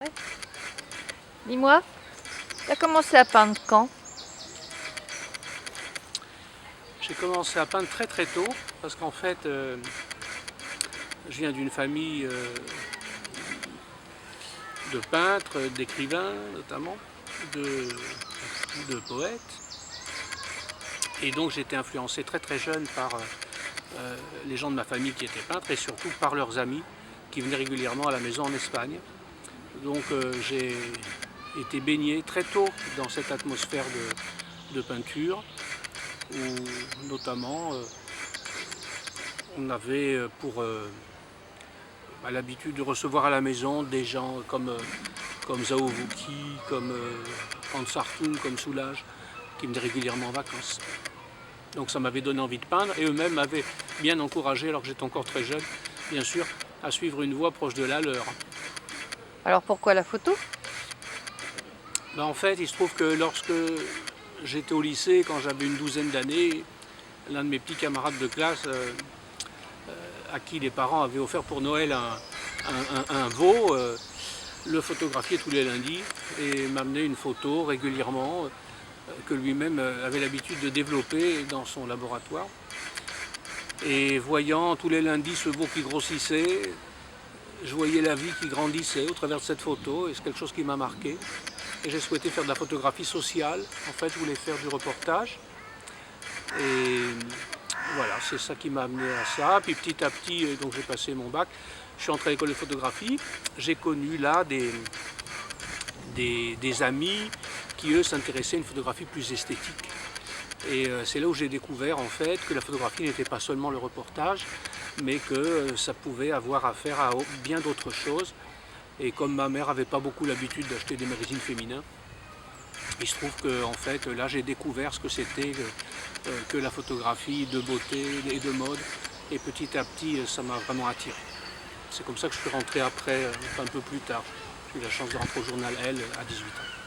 Ouais. Dis-moi, tu as commencé à peindre quand? J'ai commencé à peindre très très tôt parce qu'en fait je viens d'une famille de peintres, d'écrivains notamment, de, de poètes. Et donc j'ai été influencé très très jeune par les gens de ma famille qui étaient peintres et surtout par leurs amis qui venaient régulièrement à la maison en Espagne. Donc j'ai été baigné très tôt dans cette atmosphère de peinture où notamment on avait pour l'habitude de recevoir à la maison des gens comme Zhao Wuki, comme Hans Hartung, comme Soulage, qui venaient régulièrement en vacances. Donc ça m'avait donné envie de peindre et eux-mêmes m'avaient bien encouragé, alors que j'étais encore très jeune, bien sûr, à suivre une voie proche de la leur. Alors pourquoi la photo? En fait, il se trouve que lorsque j'étais au lycée, quand j'avais une douzaine d'années, l'un de mes petits camarades de classe, à qui les parents avaient offert pour Noël un veau, le photographiait tous les lundis et m'amenait une photo régulièrement que lui-même avait l'habitude de développer dans son laboratoire. Et voyant tous les lundis ce veau qui grossissait, je voyais la vie qui grandissait au travers de cette photo et c'est quelque chose qui m'a marqué. Et j'ai souhaité faire de la photographie sociale. En fait, je voulais faire du reportage. Et voilà, c'est ça qui m'a amené à ça. Puis petit à petit, donc j'ai passé mon bac. Je suis entré à l'école de photographie. J'ai connu là des amis qui, eux, s'intéressaient à une photographie plus esthétique. Et c'est là où j'ai découvert en fait que la photographie n'était pas seulement le reportage, mais que ça pouvait avoir affaire à bien d'autres choses. Et comme ma mère n'avait pas beaucoup l'habitude d'acheter des magazines féminins, il se trouve que en fait, là j'ai découvert ce que c'était que la photographie de beauté et de mode. Et petit à petit, ça m'a vraiment attiré. C'est comme ça que je suis rentré après, un peu plus tard. J'ai eu la chance de rentrer au journal Elle à 18 ans.